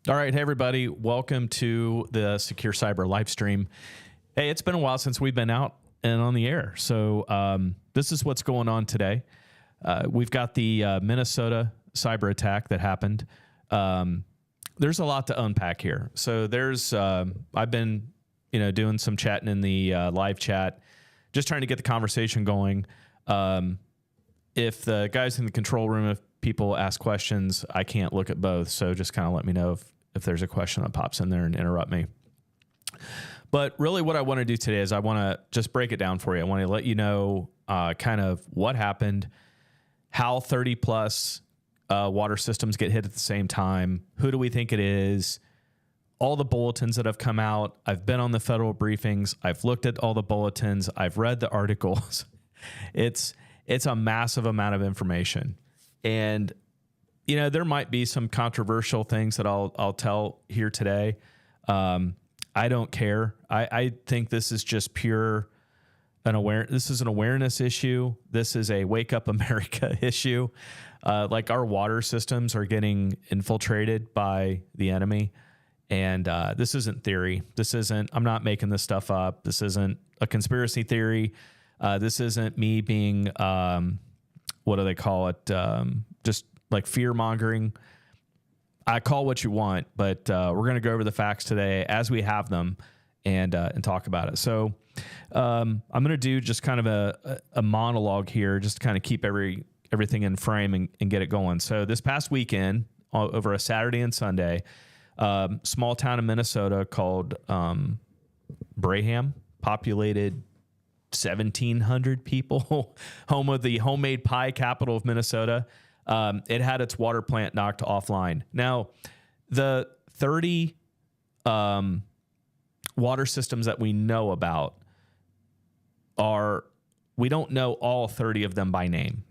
All right. Hey, everybody. Welcome to the Secure Cyber live stream. Hey, it's been a while since we've been out and on the air. So this is what's going on today. We've got the Minnesota cyber attack that happened. There's a lot to unpack here. So there's I've been doing some chatting in the live chat, just trying to get the conversation going. If the guys in the control room, if people ask questions, I can't look at both. So just kind of let me know if there's a question that pops in there and interrupt me. But really what I want to do today is I want to just break it down for you. I want to let you know kind of what happened, how 30 plus water systems get hit at the same time. Who do we think it is? All the bulletins that have come out. I've been on the federal briefings. I've looked at all the bulletins. I've read the articles. It's a massive amount of information. And, there might be some controversial things that I'll tell here today. I don't care. I think this is just pure this is an awareness issue. This is a Wake Up America issue. Like our water systems are getting infiltrated by the enemy. And this isn't theory. I'm not making this stuff up. This isn't a conspiracy theory. This isn't me being, what do they call it? Just like fear mongering. I call what you want, but we're going to go over the facts today as we have them and talk about it. So I'm going to do just kind of a monologue here, just to kind of keep everything in frame and get it going. So this past weekend, over a Saturday and Sunday, small town in Minnesota called Braham, populated 1,700 people, home of the homemade pie capital of Minnesota. It had its water plant knocked offline. Now, the 30 water systems that we know about we don't know all 30 of them by name.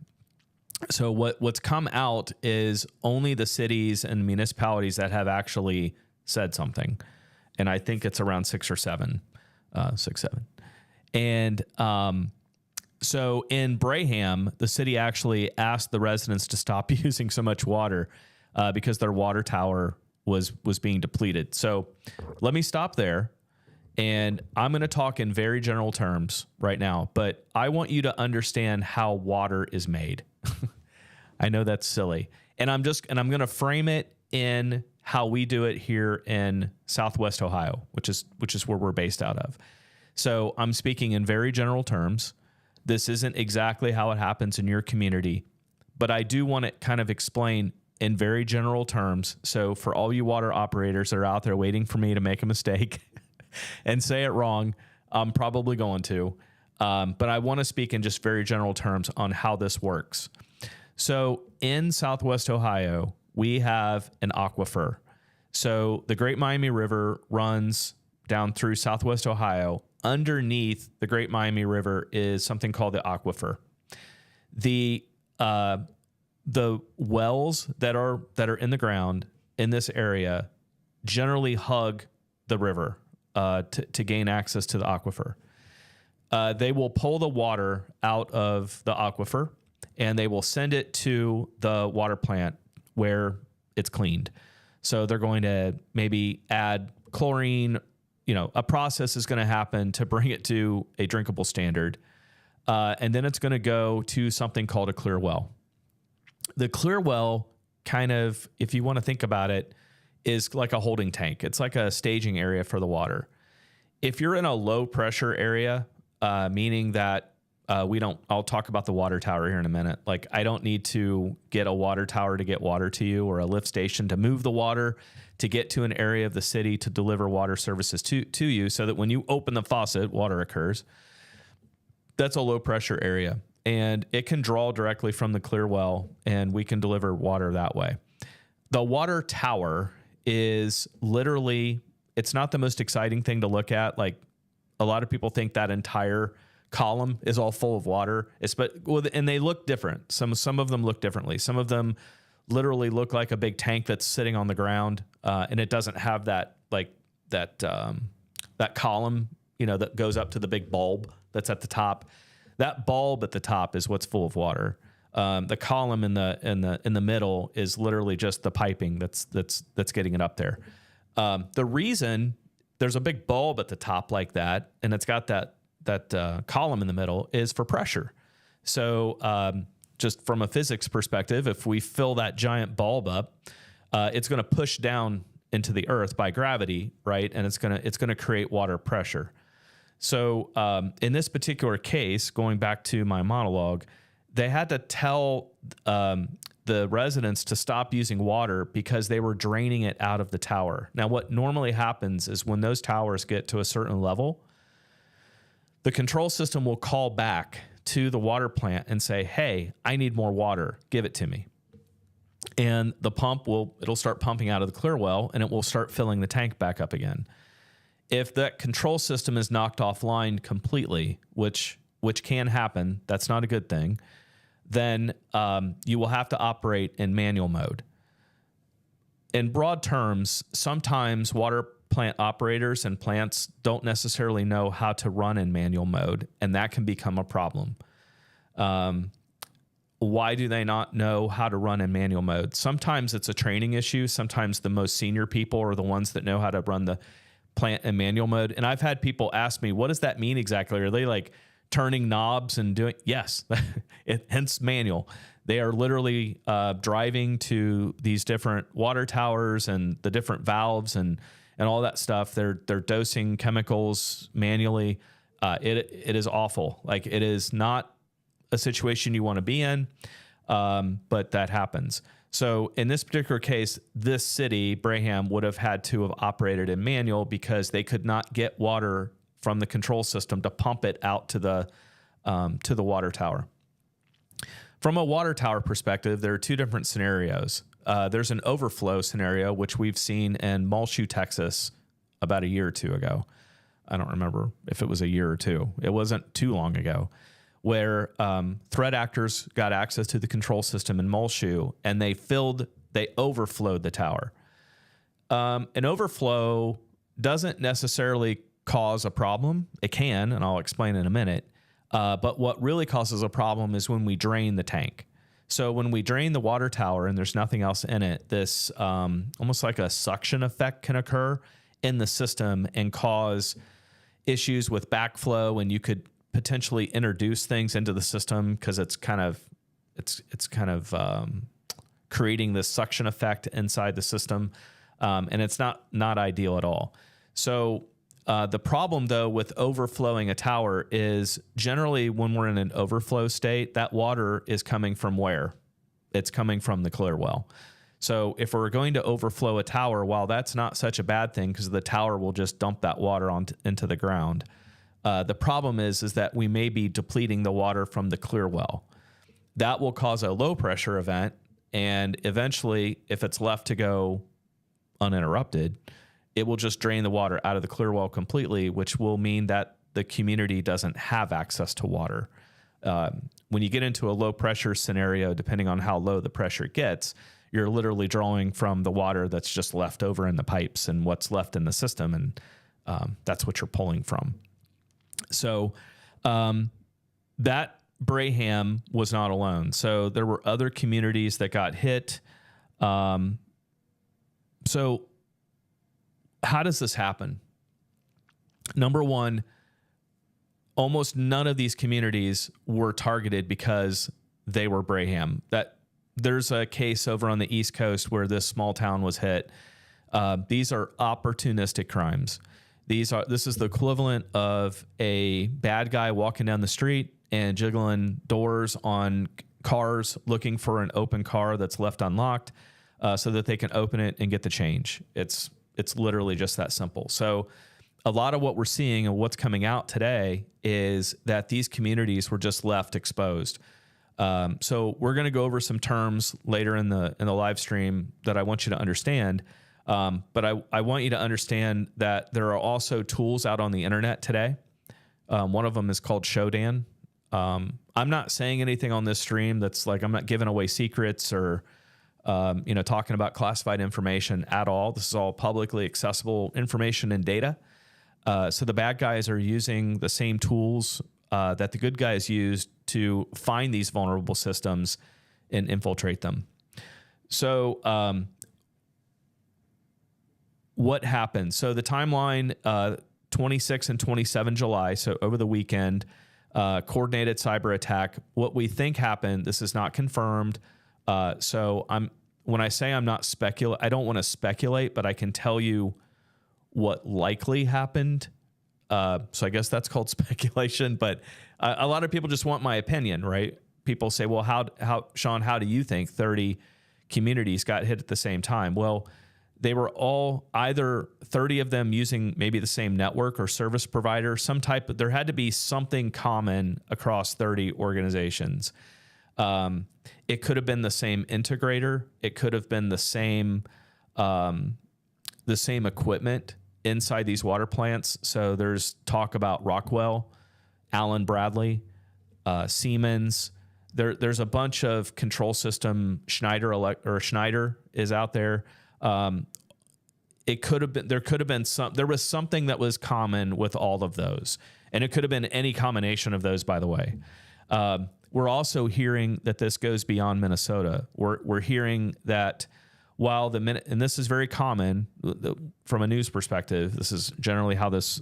So what's come out is only the cities and municipalities that have actually said something. And I think it's around 6 or 7. And so in Braham, the city actually asked the residents to stop using so much water because their water tower was being depleted. So let me stop there. And I'm going to talk in very general terms right now, but I want you to understand how water is made. I know that's silly. And I'm going to frame it in how we do it here in Southwest Ohio, which is where we're based out of. So I'm speaking in very general terms. This isn't exactly how it happens in your community, but I do want to kind of explain in very general terms. So for all you water operators that are out there waiting for me to make a mistake and say it wrong, I'm probably going to. But I want to speak in just very general terms on how this works. So in Southwest Ohio, we have an aquifer. So the Great Miami River runs down through Southwest Ohio. Underneath the Great Miami River is something called the aquifer. The wells that are in the ground in this area generally hug the river to gain access to the aquifer. They will pull the water out of the aquifer and they will send it to the water plant where it's cleaned. So they're going to maybe add chlorine. A process is going to happen to bring it to a drinkable standard. And then it's going to go to something called a clear well. The clear well, kind of, if you want to think about it, is like a holding tank. It's like a staging area for the water. If you're in a low pressure area, meaning that I'll talk about the water tower here in a minute. Like I don't need to get a water tower to get water to you or a lift station to move the water to get to an area of the city to deliver water services to you so that when you open the faucet, water occurs. That's a low pressure area and it can draw directly from the clear well and we can deliver water that way. The water tower is literally, it's not the most exciting thing to look at. Like a lot of people think that entire column is all full of water. And they look different. Some of them look differently. Some of them literally look like a big tank that's sitting on the ground, and it doesn't have that column, that goes up to the big bulb that's at the top. That bulb at the top is what's full of water. The column in the middle is literally just the piping that's getting it up there. The reason there's a big bulb at the top like that, and it's got that column in the middle, is for pressure. So just from a physics perspective, if we fill that giant bulb up, it's going to push down into the earth by gravity, right? And it's gonna create water pressure. So in this particular case, going back to my monologue, they had to tell the residents to stop using water because they were draining it out of the tower. Now, what normally happens is when those towers get to a certain level, the control system will call back to the water plant and say, hey, I need more water. Give it to me. And the pump it'll start pumping out of the clear well, and it will start filling the tank back up again. If that control system is knocked offline completely, which can happen, that's not a good thing, then you will have to operate in manual mode. In broad terms, sometimes water plant operators and plants don't necessarily know how to run in manual mode, and that can become a problem. Why do they not know how to run in manual mode? Sometimes it's a training issue. Sometimes the most senior people are the ones that know how to run the plant in manual mode. And I've had people ask me, what does that mean exactly? Are they like turning knobs and doing? Yes, hence manual. They are literally driving to these different water towers and the different valves and all that stuff. They're dosing chemicals manually. It is awful. Like, it is not a situation you want to be in, but that happens. So in this particular case, this city, Braham, would have had to have operated in manual because they could not get water from the control system to pump it out to the water tower. From a water tower perspective, there are two different scenarios. There's an overflow scenario, which we've seen in Muleshoe, Texas, about a year or two ago. I don't remember if it was a year or two. It wasn't too long ago, where threat actors got access to the control system in Muleshoe, and they overflowed the tower. An overflow doesn't necessarily cause a problem. It can, and I'll explain in a minute. But what really causes a problem is when we drain the tank. So when we drain the water tower and there's nothing else in it, this almost like a suction effect can occur in the system and cause issues with backflow, and you could potentially introduce things into the system because it's kind of creating this suction effect inside the system, and it's not ideal at all. So the problem, though, with overflowing a tower is generally when we're in an overflow state, that water is coming from where? It's coming from the clear well. So if we're going to overflow a tower, while that's not such a bad thing because the tower will just dump that water into the ground, the problem is that we may be depleting the water from the clear well. That will cause a low pressure event, and eventually, if it's left to go uninterrupted, it will just drain the water out of the clear well completely, which will mean that the community doesn't have access to water. When you get into a low pressure scenario, depending on how low the pressure gets, you're literally drawing from the water that's just left over in the pipes and what's left in the system, and that's what you're pulling from. So that Braham was not alone. So there were other communities that got hit. So how does this happen? Number one, almost none of these communities were targeted because they were Braham. There's a case over on the East Coast where this small town was hit. These are opportunistic crimes. This is the equivalent of a bad guy walking down the street and jiggling doors on cars, looking for an open car that's left unlocked, so that they can open it and get the change. It's literally just that simple. So a lot of what we're seeing and what's coming out today is that these communities were just left exposed. So we're going to go over some terms later in the live stream that I want you to understand. But I want you to understand that there are also tools out on the internet today. One of them is called Shodan. I'm not saying anything on this stream that's like, I'm not giving away secrets or, talking about classified information at all. This is all publicly accessible information and data. So the bad guys are using the same tools that the good guys used to find these vulnerable systems and infiltrate them. So what happened? So the timeline, 26 and 27 July, so over the weekend, coordinated cyber attack. What we think happened, this is not confirmed. So when I say I'm not I don't want to speculate, but I can tell you what likely happened. So I guess that's called speculation, but a lot of people just want my opinion, right? People say, well, how Sean, how do you think 30 communities got hit at the same time? Well, they were all either 30 of them using maybe the same network or service provider, there had to be something common across 30 organizations. It could have been the same integrator. It could have been the same equipment inside these water plants. So there's talk about Rockwell, Allen Bradley, Siemens. There's a bunch of control system. Schneider is out there. There was something that was common with all of those, and it could have been any combination of those, by the way. We're also hearing that this goes beyond Minnesota. We're hearing that while and this is very common from a news perspective, this is generally how this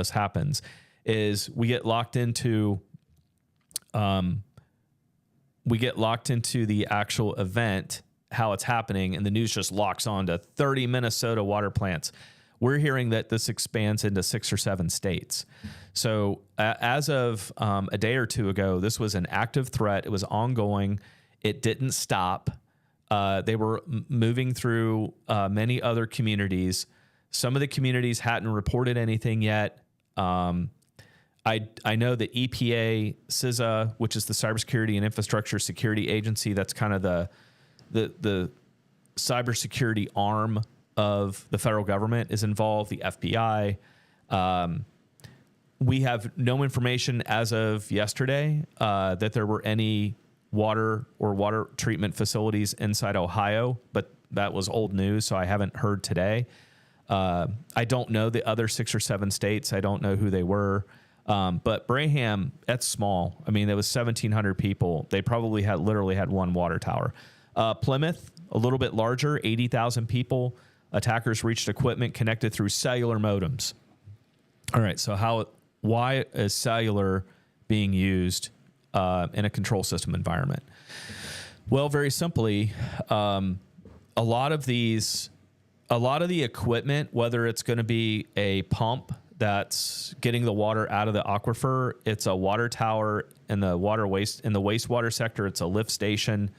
happens, is we get locked into the actual event, how it's happening, and the news just locks on to 30 Minnesota water plants. We're hearing that this expands into 6 or 7 states. So as of a day or two ago, this was an active threat. It was ongoing. It didn't stop. They were moving through many other communities. Some of the communities hadn't reported anything yet. I know that EPA, CISA, which is the Cybersecurity and Infrastructure Security Agency, that's kind of the cybersecurity arm of the federal government, is involved. The FBI. We have no information as of yesterday that there were any water treatment facilities inside Ohio, but that was old news, so I haven't heard today. I don't know the other 6 or 7 states. I don't know who they were. But Braham, that's small. I mean, there was 1,700 people. They probably literally had one water tower. Plymouth, a little bit larger, 80,000 people. Attackers reached equipment connected through cellular modems. All right, so why is cellular being used in a control system environment? Well, very simply, a lot of the equipment, whether it's going to be a pump that's getting the water out of the aquifer, it's a water tower in the wastewater sector, it's a lift station.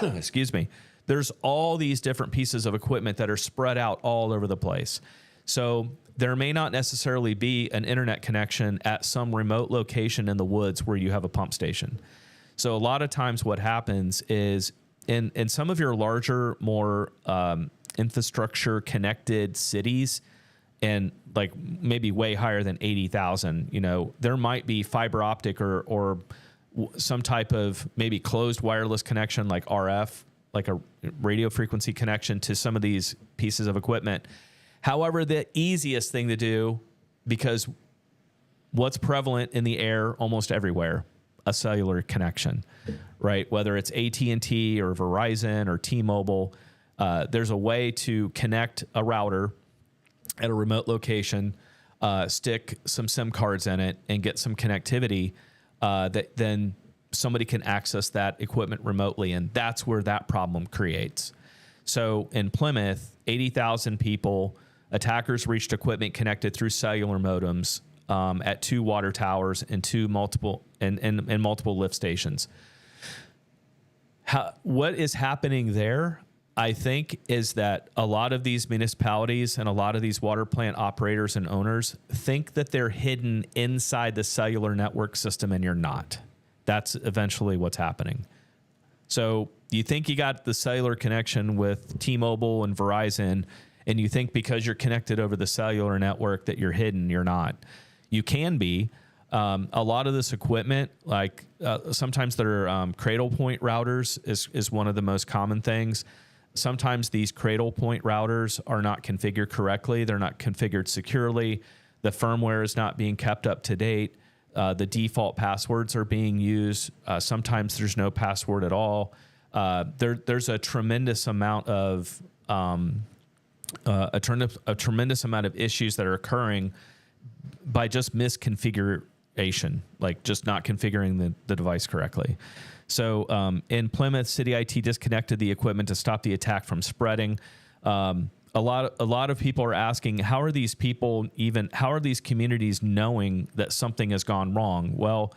Excuse me. There's all these different pieces of equipment that are spread out all over the place. So there may not necessarily be an internet connection at some remote location in the woods where you have a pump station. So a lot of times what happens is in some of your larger, more infrastructure connected cities, and like maybe way higher than 80,000, there might be fiber optic or some type of maybe closed wireless connection like RF, like a radio frequency connection to some of these pieces of equipment. However, the easiest thing to do, because what's prevalent in the air almost everywhere, a cellular connection, right? Whether it's AT&T or Verizon or T-Mobile, there's a way to connect a router at a remote location, stick some SIM cards in it, and get some connectivity that then somebody can access that equipment remotely, and that's where that problem creates. So in Plymouth, 80,000 people, attackers reached equipment connected through cellular modems at 2 water towers and multiple lift stations. What is happening there, I think, is that a lot of these municipalities and a lot of these water plant operators and owners think that they're hidden inside the cellular network system, and you're not. That's eventually what's happening. So you think you got the cellular connection with T-Mobile and Verizon, and you think because you're connected over the cellular network that you're hidden. You're not. You can be. A lot of this equipment, like sometimes they're cradle point routers is one of the most common things. Sometimes these cradle point routers are not configured correctly. They're not configured securely. The firmware is not being kept up to date. The default passwords are being used. Sometimes there's no password at all. There's a tremendous amount of a tremendous amount of issues that are occurring by just misconfiguration, like just not configuring the device correctly. So in Plymouth, City IT disconnected the equipment to stop the attack from spreading. A lot of people are asking, how are these communities knowing that something has gone wrong? Well,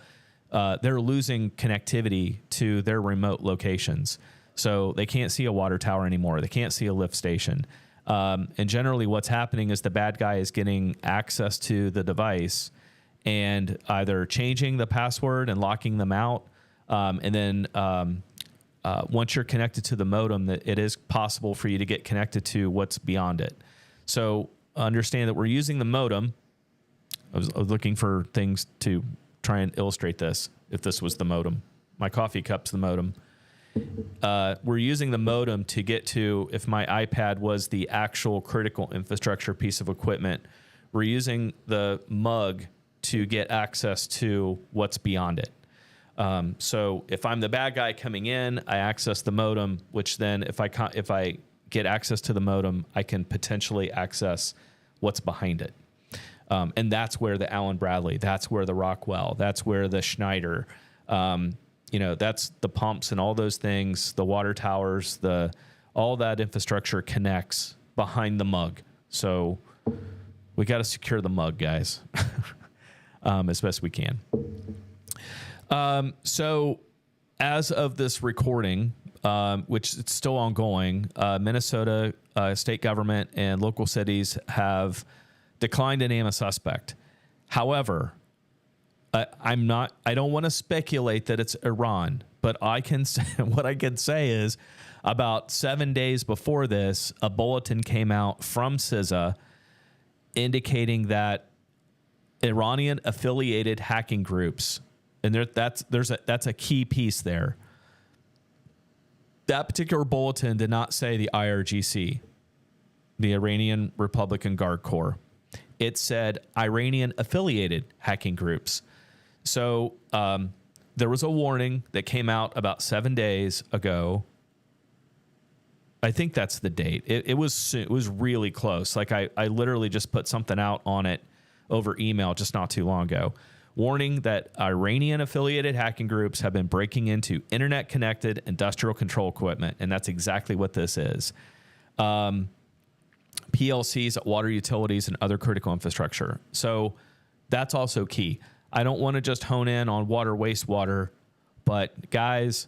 they're losing connectivity to their remote locations. So they can't see a water tower anymore. They can't see a lift station. And generally what's happening is the bad guy is getting access to the device and either changing the password and locking them out. And then once you're connected to the modem, that it is possible for you to get connected to what's beyond it. So understand that we're using the modem. I was looking for things to try and illustrate this. If this was the modem, my coffee cup's the modem. We're using the modem to get to, if my iPad was the actual critical infrastructure piece of equipment, we're using the mug to get access to what's beyond it. So if I'm the bad guy coming in, I access the modem, which then if I get access to the modem, I can potentially access what's behind it. And that's where the Allen Bradley, that's where the Rockwell, that's where the Schneider, that's the pumps and all those things, the water towers, all that infrastructure connects behind the mug. So we got to secure the mug, guys, as best we can. So as of this recording, which it's still ongoing, Minnesota state government and local cities have declined to name a suspect. However, I don't want to speculate that it's Iran, but I can say, what I can say is about 7 days before this, a bulletin came out from CISA indicating that Iranian affiliated hacking groups, and that's a key piece there. That particular bulletin did not say the IRGC, the Iranian Republican Guard Corps. It said Iranian affiliated hacking groups. So there was a warning that came out about 7 days ago. I think that's the date. It was really close. Like I literally just put something out on it over email just not too long ago. Warning that Iranian affiliated hacking groups have been breaking into internet connected industrial control equipment. And that's exactly what this is. PLCs at water utilities and other critical infrastructure. So that's also key. I don't want to just hone in on water, wastewater, but guys,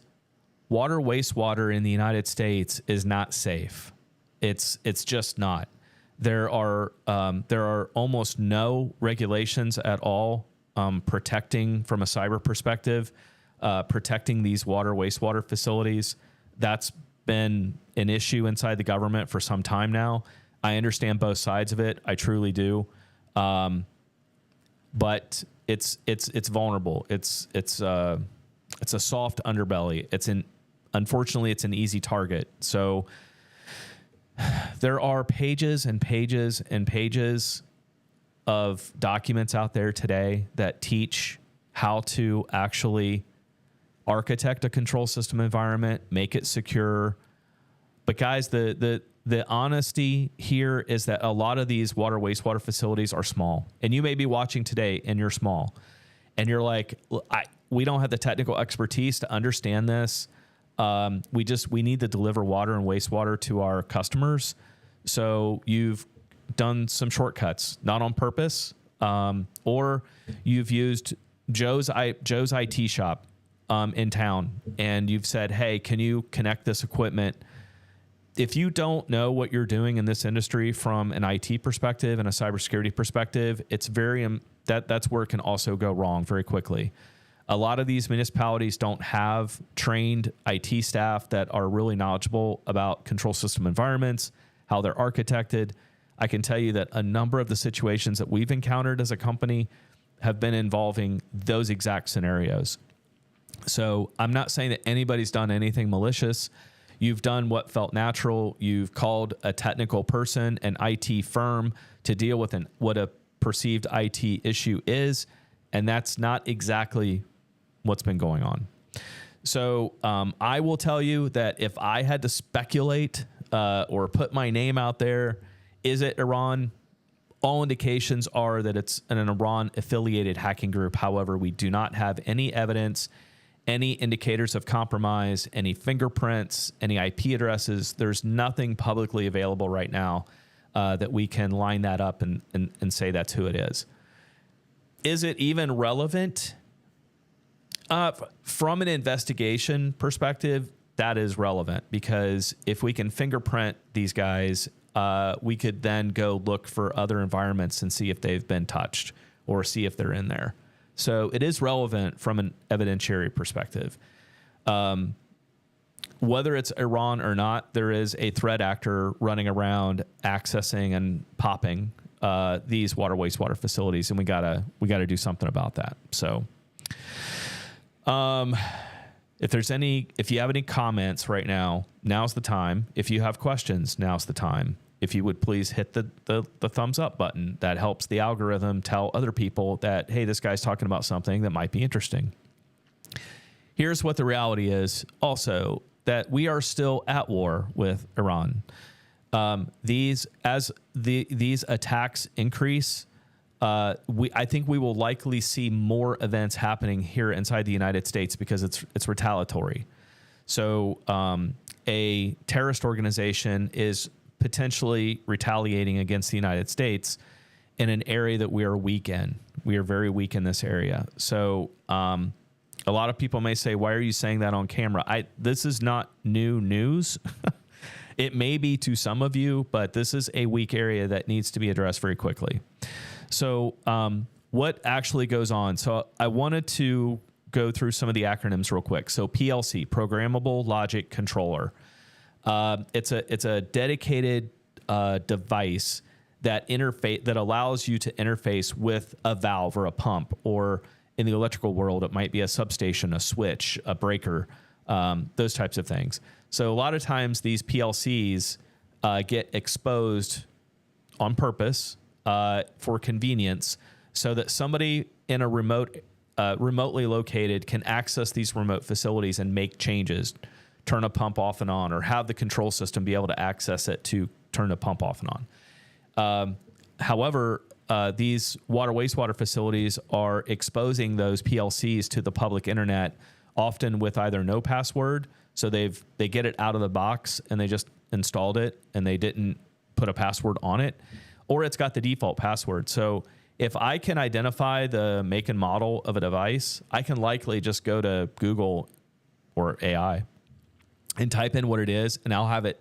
water, wastewater in the United States is not safe. It's just not. There are almost no regulations at all protecting, from a cyber perspective, protecting these water, wastewater facilities. That's been an issue inside the government for some time now. I understand both sides of it. I truly do. But it's vulnerable. It's a soft underbelly. Unfortunately, it's an easy target. So there are pages and pages and pages of documents out there today that teach how to actually architect a control system environment, make it secure. But guys, the honesty here is that a lot of these water, wastewater facilities are small. And you may be watching today and you're small. And you're like, we don't have the technical expertise to understand this. We need to deliver water and wastewater to our customers. So you've done some shortcuts, not on purpose, or you've used Joe's IT shop in town, and you've said, hey, can you connect this equipment? If you don't know what you're doing in this industry from an IT perspective and a cybersecurity perspective, it's that's where it can also go wrong very quickly. A lot of these municipalities don't have trained IT staff that are really knowledgeable about control system environments, how they're architected. I can tell you that a number of the situations that we've encountered as a company have been involving those exact scenarios. So I'm not saying that anybody's done anything malicious. You've done what felt natural. You've called a technical person, an IT firm, to deal with what a perceived IT issue is, And that's not exactly what's been going on. So I will tell you that if I had to speculate or put my name out there, is it Iran? All indications are that it's an Iran-affiliated hacking group. However, we do not have any evidence, any indicators of compromise, any fingerprints, any IP addresses. There's nothing publicly available right now that we can line that up and say that's who it is. Is it even relevant? From an investigation perspective, that is relevant, because if we can fingerprint these guys, we could then go look for other environments and see if they've been touched or see if they're in there. So it is relevant from an evidentiary perspective. Whether it's Iran or not, there is a threat actor running around accessing and popping these wastewater facilities, and we gotta do something about that. So, if you have any comments right now, now's the time. If you have questions, now's the time. If you would please hit the thumbs up button. That helps the algorithm tell other people that, hey, this guy's talking about something that might be interesting. Here's what the reality is also, that we are still at war with Iran. These attacks increase, I think we will likely see more events happening here inside the United States because it's retaliatory. So a terrorist organization is potentially retaliating against the United States in an area that we are weak in. We are very weak in this area. So a lot of people may say, why are you saying that on camera? This is not new news. It may be to some of you, but this is a weak area that needs to be addressed very quickly. So what actually goes on? So I wanted to go through some of the acronyms real quick. So PLC, Programmable Logic Controller. It's a dedicated device that allows you to interface with a valve or a pump, or in the electrical world, it might be a substation, a switch, a breaker, those types of things. So a lot of times these PLCs get exposed on purpose for convenience, so that somebody in a remotely located can access these remote facilities and make changes, turn a pump off and on, or have the control system be able to access it to turn the pump off and on. However, these wastewater facilities are exposing those PLCs to the public internet, often with either no password. So they get it out of the box and they just installed it and they didn't put a password on it, or it's got the default password. So if I can identify the make and model of a device, I can likely just go to Google or AI and type in what it is, and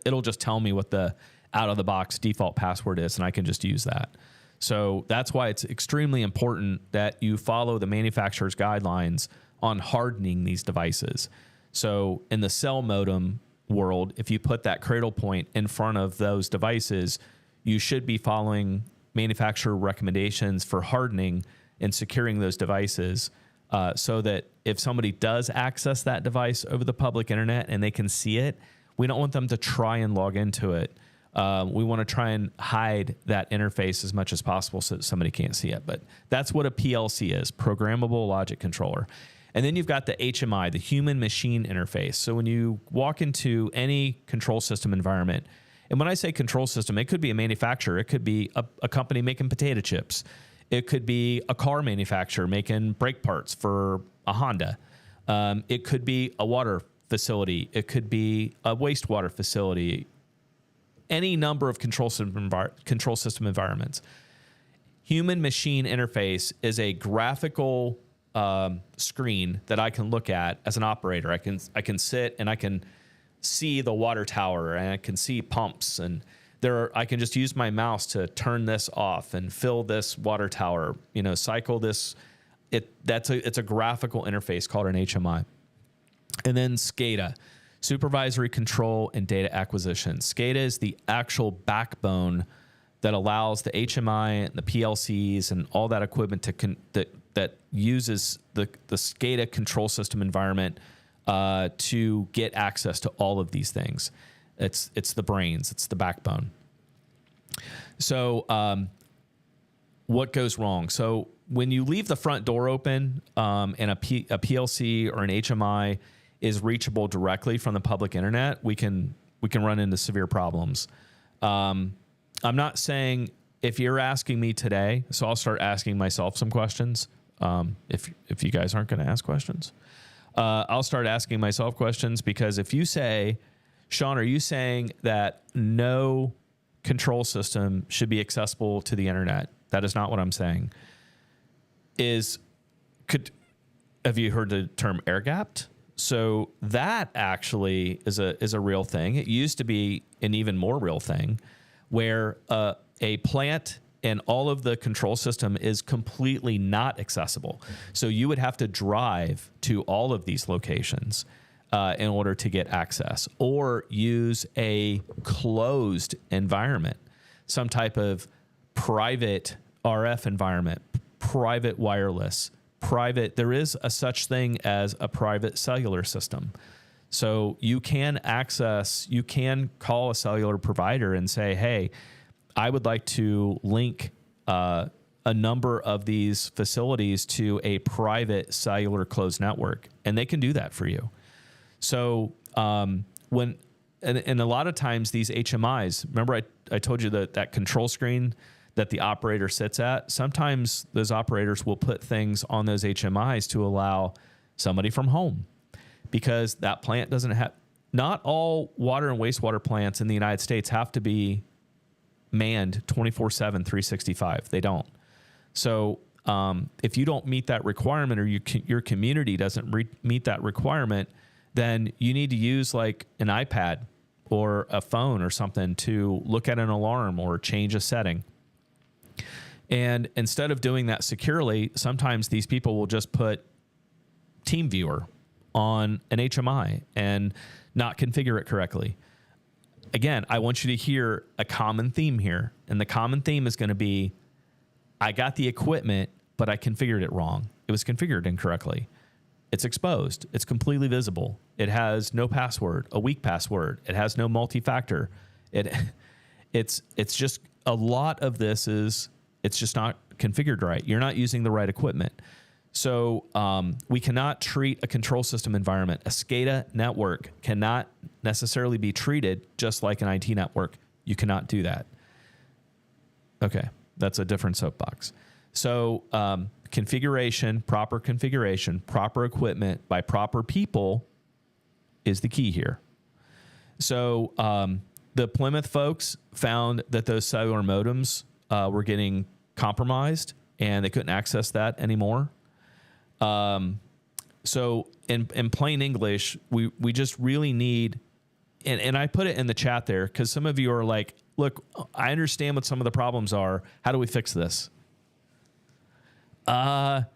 it'll just tell me what the out of the box default password is, and I can just use that. So that's why it's extremely important that you follow the manufacturer's guidelines on hardening these devices. So in the cell modem world, if you put that cradle point in front of those devices, you should be following manufacturer recommendations for hardening and securing those devices, so that if somebody does access that device over the public internet and they can see it, we don't want them to try and log into it. We want to try and hide that interface as much as possible so that somebody can't see it. But that's what a PLC is, Programmable Logic Controller. And then you've got the HMI, the Human Machine Interface. So when you walk into any control system environment, and when I say control system, it could be a manufacturer. It could be a company making potato chips. It could be a car manufacturer making brake parts for a Honda. It could be a water facility. It could be a wastewater facility. Any number of control system environments. Human machine interface is a graphical screen that I can look at as an operator. I can sit and I can see the water tower, and I can see pumps, and I can just use my mouse to turn this off and fill this water tower, cycle this. It's a graphical interface called an HMI. And then SCADA, Supervisory Control and Data Acquisition. SCADA is the actual backbone that allows the HMI and the PLCs and all that equipment that uses the SCADA control system environment to get access to all of these things. It's the brains, it's the backbone. So what goes wrong? So when you leave the front door open and a PLC or an HMI is reachable directly from the public internet, we can run into severe problems. I'm not saying if you're asking me today, so I'll start asking myself some questions. If you guys aren't going to ask questions, I'll start asking myself questions, because if you say, Sean, are you saying that no control system should be accessible to the internet? That is not what I'm saying. Have you heard the term air gapped? So that actually is a real thing. It used to be an even more real thing, where a plant and all of the control system is completely not accessible. So you would have to drive to all of these locations in order to get access, or use a closed environment, some type of private RF environment, private wireless, private. There is a such thing as a private cellular system. So you can call a cellular provider and say, hey, I would like to link a number of these facilities to a private cellular closed network, and they can do that for you. So and a lot of times these HMIs, remember I told you that control screen that the operator sits at, sometimes those operators will put things on those HMIs to allow somebody from home, because that plant doesn't have, not all water and wastewater plants in the United States have to be manned 24/7, 365. They don't. So if you don't meet that requirement, or your community doesn't meet that requirement, then you need to use like an iPad or a phone or something to look at an alarm or change a setting. And instead of doing that securely, sometimes these people will just put TeamViewer on an HMI and not configure it correctly. Again, I want you to hear a common theme here. And the common theme is going to be, I got the equipment, but I configured it wrong. It was configured incorrectly. It's exposed. It's completely visible. It has no password, a weak password. It has no multi-factor. It's just, a lot of this is, it's just not configured right. You're not using the right equipment. So we cannot treat a control system environment. A SCADA network cannot necessarily be treated just like an IT network. You cannot do that. Okay, that's a different soapbox. So configuration, proper equipment by proper people is the key here. So the Plymouth folks found that those cellular modems were getting compromised, and they couldn't access that anymore. So in plain English, we just really need, and I put it in the chat there because some of you are like, look, I understand what some of the problems are. How do we fix this? That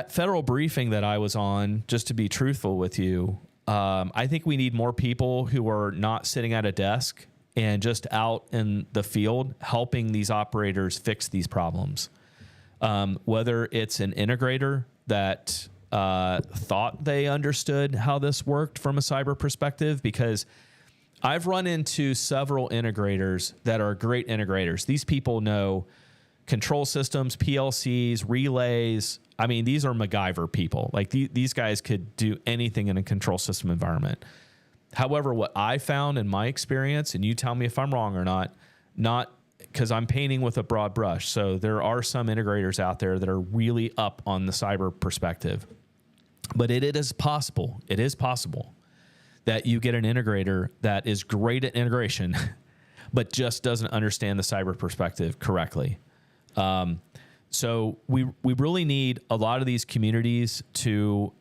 federal briefing that I was on, just to be truthful with you, I think we need more people who are not sitting at a desk and just out in the field helping these operators fix these problems. Whether it's an integrator that thought they understood how this worked from a cyber perspective, because I've run into several integrators that are great integrators. These people know control systems, PLCs, relays. I mean, these are MacGyver people. Like these guys could do anything in a control system environment. However, what I found in my experience, and you tell me if I'm wrong or not because I'm painting with a broad brush. So there are some integrators out there that are really up on the cyber perspective. But it is possible that you get an integrator that is great at integration, but just doesn't understand the cyber perspective correctly. So we really need a lot of these communities to,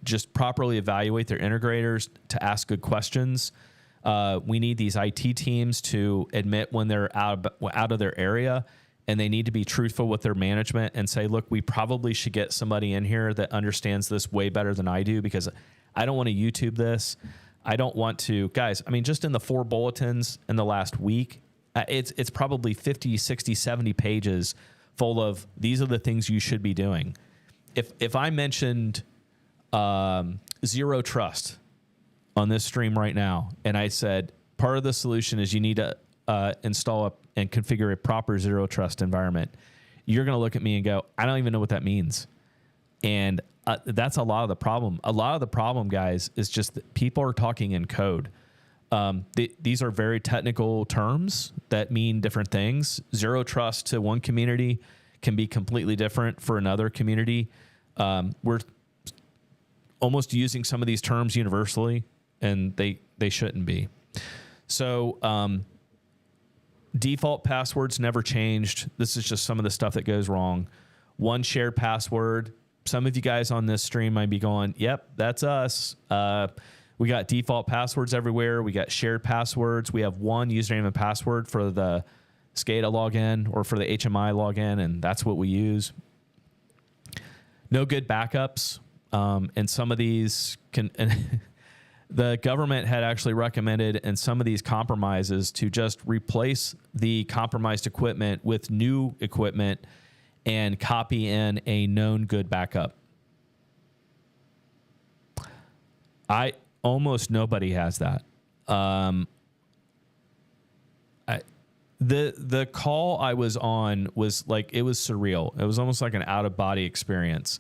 just properly evaluate their integrators, to ask good questions. We need these IT teams to admit when they're out of their area, and they need to be truthful with their management and say, look, we probably should get somebody in here that understands this way better than I do, because I don't want to YouTube this. I don't want to, guys, I mean, just in the 4 bulletins in the last week, it's probably 50, 60, 70 pages full of, these are the things you should be doing. If I mentioned zero trust on this stream right now, and I said, part of the solution is you need to install and configure a proper zero trust environment, you're going to look at me and go, I don't even know what that means. And that's a lot of the problem. A lot of the problem, guys, is just that people are talking in code. These are very technical terms that mean different things. Zero trust to one community can be completely different for another community. We're almost using some of these terms universally, and they shouldn't be. So default passwords never changed. This is just some of the stuff that goes wrong. One shared password. Some of you guys on this stream might be going, yep, that's us. We got default passwords everywhere. We got shared passwords. We have one username and password for the SCADA login or for the HMI login, and that's what we use. No good backups. And some of these can... The government had actually recommended in some of these compromises to just replace the compromised equipment with new equipment and copy in a known good backup. Almost nobody has that. The call I was on was like, it was surreal. It was almost like an out of body experience,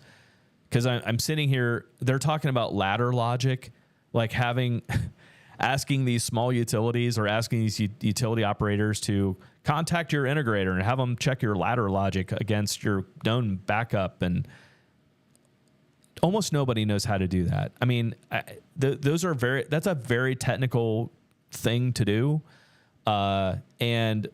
because I'm sitting here, they're talking about ladder logic, like asking these small utilities or asking these utility operators to contact your integrator and have them check your ladder logic against your known backup. And almost nobody knows how to do that. I mean, that's a very technical thing to do. And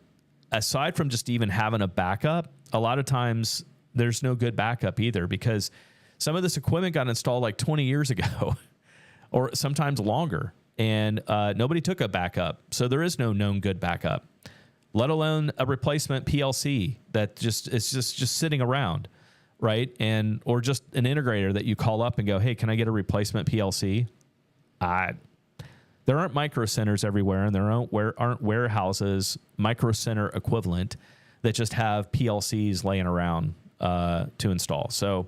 aside from just even having a backup, a lot of times there's no good backup either, because some of this equipment got installed like 20 years ago or sometimes longer, and nobody took a backup. So there is no known good backup, let alone a replacement PLC that is just sitting around, right? And or just an integrator that you call up and go, hey, can I get a replacement PLC? There aren't micro centers everywhere, and there aren't warehouses, micro center equivalent, that just have PLCs laying around to install. So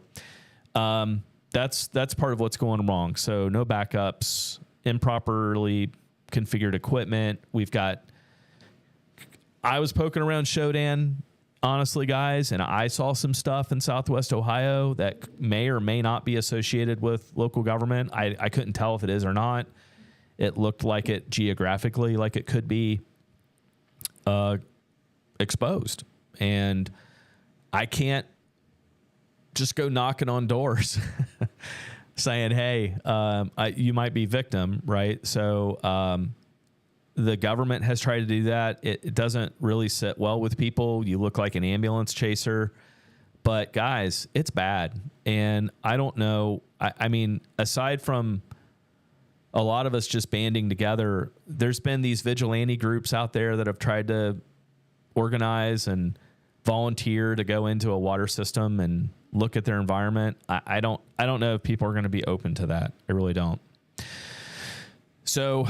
that's part of what's going wrong. So no backups, improperly configured equipment. I was poking around Shodan, honestly, guys, and I saw some stuff in Southwest Ohio that may or may not be associated with local government. I couldn't tell if it is or not. It looked like it geographically, like it could be exposed. And I can't just go knocking on doors saying, hey, you might be victim, right? So the government has tried to do that. It doesn't really sit well with people. You look like an ambulance chaser. But, guys, it's bad. And I don't know. I mean, aside from a lot of us just banding together, there's been these vigilante groups out there that have tried to organize and volunteer to go into a water system and look at their environment. I don't know if people are going to be open to that. I really don't. So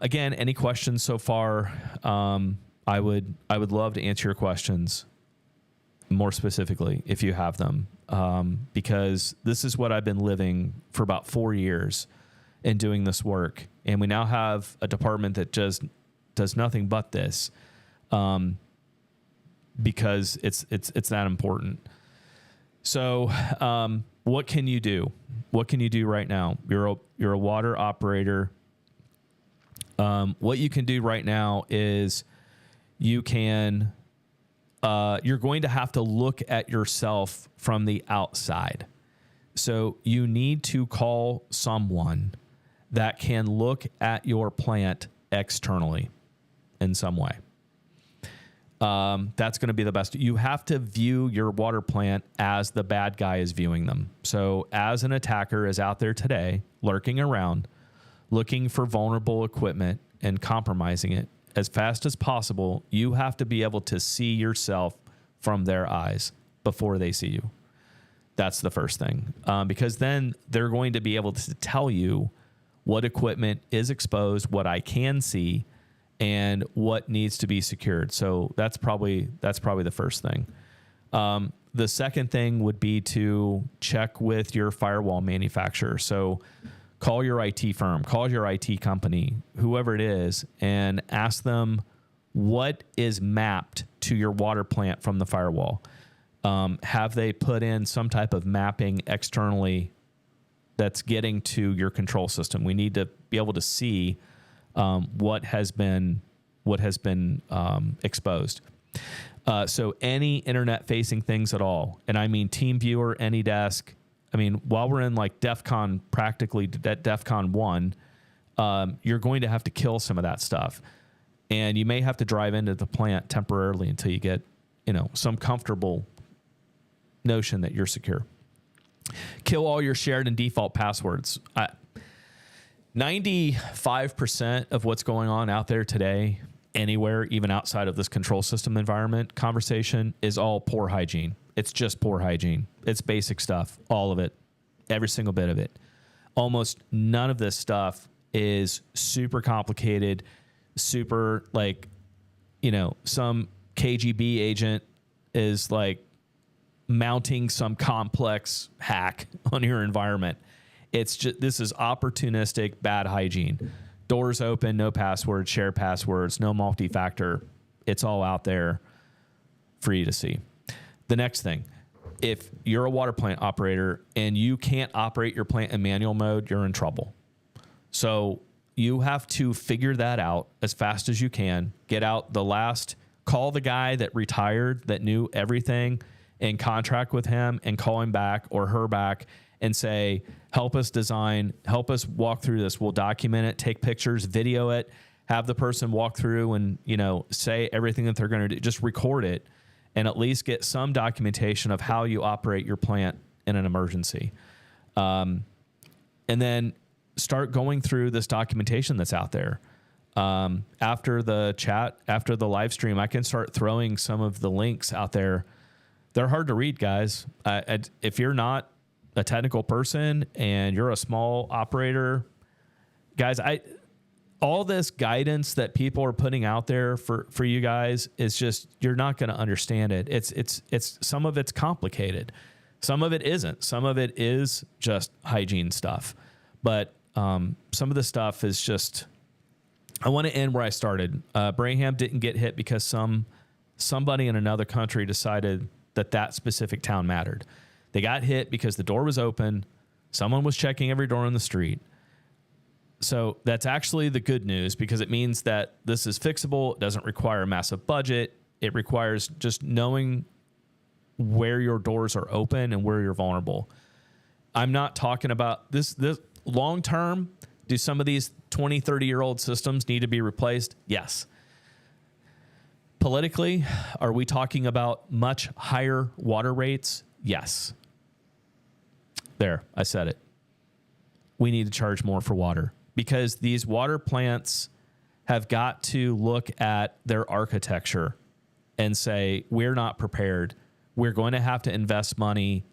again, any questions so far? I would love to answer your questions more specifically if you have them, because this is what I've been living for about 4 years in doing this work, and we now have a department that just does nothing but this, because it's that important. So, what can you do? What can you do right now? You're a water operator. What you can do right now is you're going to have to look at yourself from the outside. So you need to call someone that can look at your plant externally in some way. That's going to be the best. You have to view your water plant as the bad guy is viewing them. So as an attacker is out there today, lurking around, looking for vulnerable equipment and compromising it as fast as possible, you have to be able to see yourself from their eyes before they see you. That's the first thing. Because then they're going to be able to tell you what equipment is exposed, what I can see, and what needs to be secured. So that's probably the first thing. The second thing would be to check with your firewall manufacturer. So call your IT firm, call your IT company, whoever it is, and ask them what is mapped to your water plant from the firewall. Have they put in some type of mapping externally that's getting to your control system? We need to be able to see what has been exposed. So any internet-facing things at all, and I mean TeamViewer, AnyDesk. I mean, while we're in like practically at DEFCON 1, you're going to have to kill some of that stuff. And you may have to drive into the plant temporarily until you get, some comfortable notion that you're secure. Kill all your shared and default passwords. 95% of what's going on out there today, anywhere, even outside of this control system environment conversation, is all poor hygiene. It's just poor hygiene. It's basic stuff, all of it, every single bit of it. Almost none of this stuff is super complicated, super some KGB agent is like mounting some complex hack on your environment. It's just, this is opportunistic bad hygiene. Doors open, no passwords, share passwords, no multi-factor. It's all out there for you to see. The next thing, if you're a water plant operator and you can't operate your plant in manual mode, you're in trouble. So you have to figure that out as fast as you can. Get out call the guy that retired that knew everything and contract with him and call him back or her back and say, help us design, help us walk through this. We'll document it, take pictures, video it, have the person walk through and, say everything that they're going to do. Just record it and at least get some documentation of how you operate your plant in an emergency. And then start going through this documentation that's out there. After the chat, after the live stream, I can start throwing some of the links out there. They're hard to read, guys. If you're not a technical person and you're a small operator, guys, all this guidance that people are putting out there for you guys is just, you're not going to understand it. It's some of it's complicated. Some of it isn't. Some of it is just hygiene stuff. But some of the stuff is just, I want to end where I started. Braham didn't get hit because somebody in another country decided that specific town mattered. They got hit because the door was open. Someone was checking every door on the street. So that's actually the good news, because it means that this is fixable. It doesn't require a massive budget. It requires just knowing where your doors are open and where you're vulnerable. I'm not talking about this long term. Do some of these 20, 30-year-old systems need to be replaced? Yes. Politically, are we talking about much higher water rates? Yes. There, I said it. We need to charge more for water, because these water plants have got to look at their architecture and say, we're not prepared. We're going to have to invest money.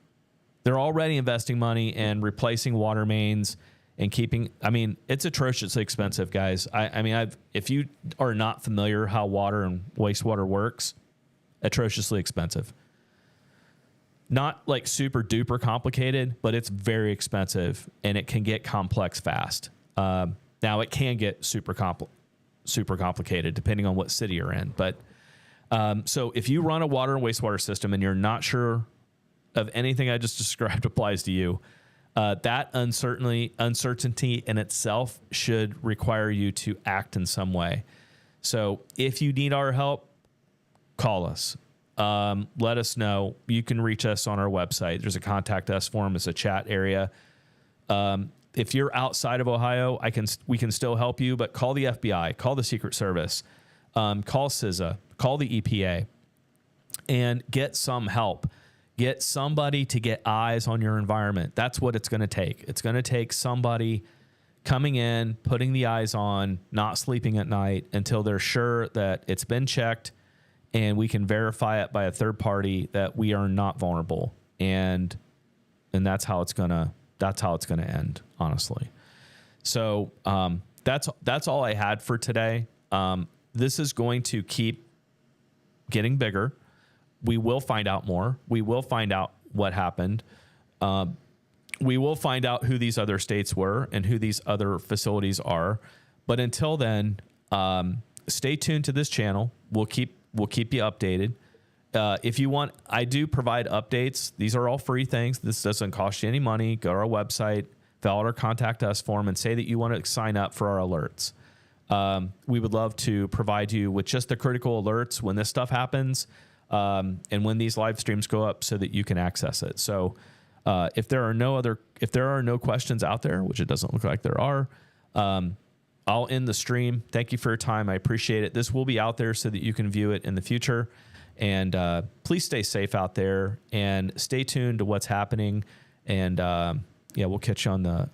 They're already investing money in replacing water mains and keeping, it's atrociously expensive, guys. If you are not familiar how water and wastewater works, atrociously expensive. Not like super duper complicated, but it's very expensive and it can get complex fast. Now it can get super complicated depending on what city you're in. But so if you run a water and wastewater system and you're not sure of anything I just described applies to you, that uncertainty in itself should require you to act in some way. So if you need our help, call us. Let us know. You can reach us on our website. There's a contact us form. It's a chat area. If you're outside of Ohio, we can still help you, but call the FBI, call the Secret Service, call CISA, call the EPA, and get some help. Get somebody to get eyes on your environment. That's what it's going to take. It's going to take somebody coming in, putting the eyes on, not sleeping at night until they're sure that it's been checked and we can verify it by a third party that we are not vulnerable. And that's how it's going to end, honestly. So that's all I had for today. This is going to keep getting bigger. We will find out more. We will find out what happened. We will find out who these other states were and who these other facilities are. But until then, stay tuned to this channel. We'll keep you updated. if you want, I do provide updates. These are all free things. This doesn't cost you any money. Go to our website, fill out our contact us form, and say that you want to sign up for our alerts. We would love to provide you with just the critical alerts when this stuff happens, and when these live streams go up, so that you can access it. So if there are no questions out there, which it doesn't look like there are, I'll end the stream. Thank you for your time. I appreciate it. This will be out there so that you can view it in the future. And please stay safe out there and stay tuned to what's happening. And we'll catch you on the